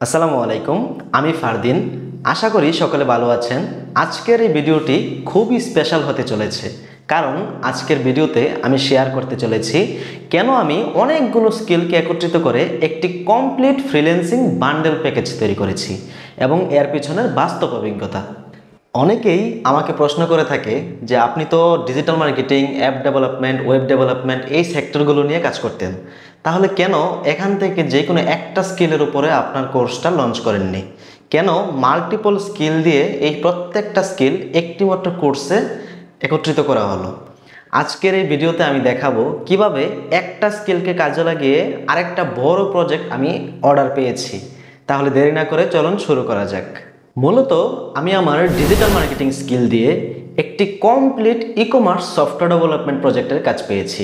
আসসালামু আলাইকুম, আমি ফারদিন। আশা করি সকলে ভালো আছেন। আজকের এই ভিডিওটি খুবই স্পেশাল হতে চলেছে, কারণ আজকের ভিডিওতে আমি শেয়ার করতে চলেছি কেন আমি অনেকগুলো স্কিলকে একত্রিত করে একটি কমপ্লিট ফ্রিল্যান্সিং বান্ডেল প্যাকেজ তৈরি করেছি এবং এর পিছনের বাস্তব অভিজ্ঞতা। অনেকেই আমাকে প্রশ্ন করে থাকে যে আপনি তো digital marketing, app development, web development এই সেক্টরগুলো নিয়ে কাজ করতেন, তাহলে কেন এখান থেকে যে কোনো একটা স্কিলের উপরে আপনার কোর্সটা লঞ্চ করেননি? কেন মাল্টিপল স্কিল দিয়ে এই প্রত্যেকটা স্কিল একটি মাত্র কোর্সে একত্রিত করা হলো? আজকের এই ভিডিওতে আমি দেখাবো কিভাবে একটা স্কিলকে কাজে লাগিয়ে আরেকটা বড় প্রজেক্ট আমি অর্ডার পেয়েছি। তাহলে দেরি না করে চলুন শুরু করা যাক। মূলত আমি আমার ডিজিটাল মার্কেটিং স্কিল দিয়ে একটি complete e commerce software development প্রজেক্টের কাজ পেয়েছি।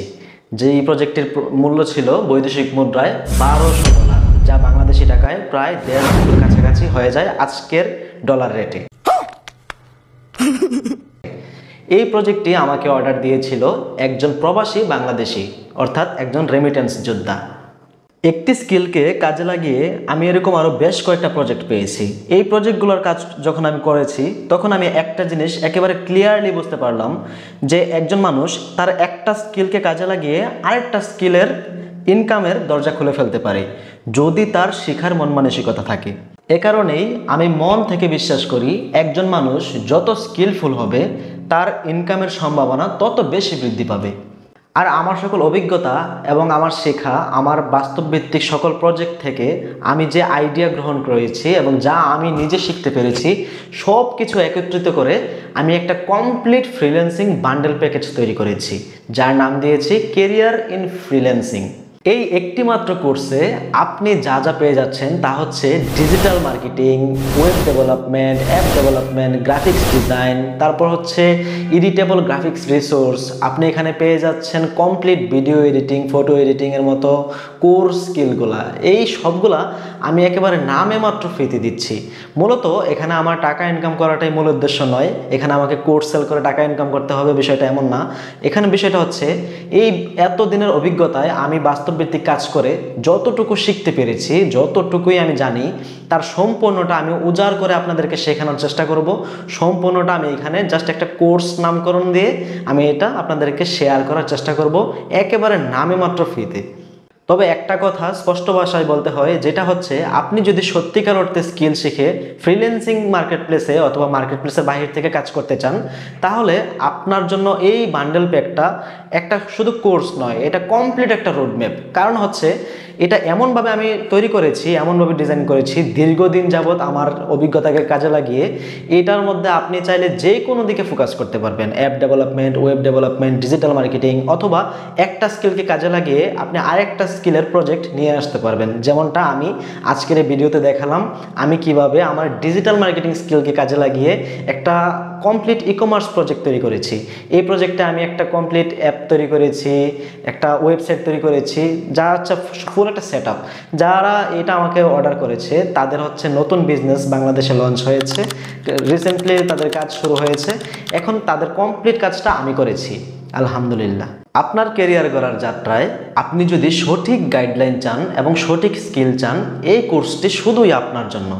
যেই প্রজেক্টের মূল্য ছিল বৈদেশিক মুদ্রায় $1200, যা বাংলাদেশি টাকায় প্রায় 1.5 কোটির কাছাকাছি হয়ে যায় আজকের ডলার রেটে। এই প্রজেক্টটি আমাকে অর্ডার দিয়েছিল একজন প্রবাসী বাংলাদেশি, অর্থাৎ একজন রেমিটেন্স যোদ্ধা। একটি স্কিলকে কাজে লাগিয়ে আমি এরকম আরও বেশ কয়েকটা প্রজেক্ট পেয়েছি। এই প্রজেক্টগুলোর কাজ যখন আমি করেছি তখন আমি একটা জিনিস একেবারে ক্লিয়ারলি বুঝতে পারলাম যে একজন মানুষ তার একটা স্কিলকে কাজে লাগিয়ে আরেকটা স্কিলের ইনকামের দরজা খুলে ফেলতে পারে, যদি তার শেখার মন মানসিকতা থাকে। এ কারণেই আমি মন থেকে বিশ্বাস করি একজন মানুষ যত স্কিলফুল হবে তার ইনকামের সম্ভাবনা তত বেশি বৃদ্ধি পাবে। আর আমার সকল অভিজ্ঞতা এবং আমার শেখা, আমার বাস্তবভিত্তিক সকল প্রজেক্ট থেকে আমি যে আইডিয়া গ্রহণ করেছি এবং যা আমি নিজে শিখতে পেরেছি, সব কিছু একত্রিত করে আমি একটা কমপ্লিট ফ্রিল্যান্সিং বান্ডেল প্যাকেজ তৈরি করেছি, যার নাম দিয়েছি কেরিয়ার ইন ফ্রিল্যান্সিং। এই একটি মাত্র কোর্সে আপনি যা যা পেয়ে যাচ্ছেন তা হচ্ছে digital marketing, web development, app development, graphics design, তারপর হচ্ছে এডিটেবল গ্রাফিক্স রিসোর্স। আপনি এখানে পেয়ে যাচ্ছেন কমপ্লিট ভিডিও এডিটিং, ফটো এডিটিংয়ের মতো কোর স্কিলগুলা। এই সবগুলা আমি একেবারে নামে মাত্র ফ্রিতে দিচ্ছি। মূলত এখানে আমার টাকা ইনকাম করাটাই মূল উদ্দেশ্য নয়, এখানে আমাকে কোর্স সেল করে টাকা ইনকাম করতে হবে বিষয়টা এমন না। এখানে বিষয়টা হচ্ছে এই এতদিনের অভিজ্ঞতায় আমি বাস্তবভিত্তিক কাজ করে যতটুকু শিখতে পেরেছি, যতটুকুই আমি জানি, তার সম্পূর্ণটা আমি উজাড় করে আপনাদেরকে শেখানোর চেষ্টা করব। সম্পূর্ণটা আমি এখানে জাস্ট একটা কোর্স নামকরণ দিয়ে আমি এটা আপনাদেরকে শেয়ার করার চেষ্টা করব একেবারে নামে মাত্র ফ্রিতে। তবে একটা কথা স্পষ্ট ভাষায় বলতে হয়, যেটা হচ্ছে আপনি যদি সত্যিকার অর্থে স্কিল শিখে ফ্রিল্যান্সিং মার্কেটপ্লেসে অথবা মার্কেটপ্লেসের বাহির থেকে কাজ করতে চান, তাহলে আপনার জন্য এই বান্ডেল প্যাকটা একটা শুধু কোর্স নয়, এটা কমপ্লিট একটা রোডম্যাপ। কারণ হচ্ছে এটা এমনভাবে আমি তৈরি করেছি, এমনভাবে ডিজাইন করেছি, দীর্ঘদিন যাবৎ আমার অভিজ্ঞতাকে কাজে লাগিয়ে এটার মধ্যে আপনি চাইলে যে কোনো দিকে ফোকাস করতে পারবেন। App development, web development, digital marketing, অথবা একটা স্কিলকে কাজে লাগিয়ে আপনি আরেকটা স্কিলের প্রজেক্ট নিয়ে আসতে পারবেন। যেমনটা আমি আজকের এই ভিডিওতে দেখালাম, আমি কিভাবে আমার ডিজিটাল মার্কেটিং স্কিলকে কাজে লাগিয়ে একটা কমপ্লিট ই কমার্স প্রজেক্ট তৈরি করেছি। এই প্রজেক্টে আমি একটা কমপ্লিট অ্যাপ তৈরি করেছি, একটা ওয়েবসাইট তৈরি করেছি, যা হচ্ছে ফুল একটা সেট আপ। যারা এটা আমাকে অর্ডার করেছে তাদের হচ্ছে নতুন বিজনেস বাংলাদেশে লঞ্চ হয়েছে, রিসেন্টলি তাদের কাজ শুরু হয়েছে। এখন তাদের কমপ্লিট কাজটা আমি করেছি, আলহামদুলিল্লাহ। আপনার ক্যারিয়ার গড়ার যাত্রায় আপনি যদি সঠিক গাইডলাইন চান এবং সঠিক স্কিল চান, এই কোর্সটি শুধুই আপনার জন্য।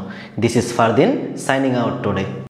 This is Fardin signing out today.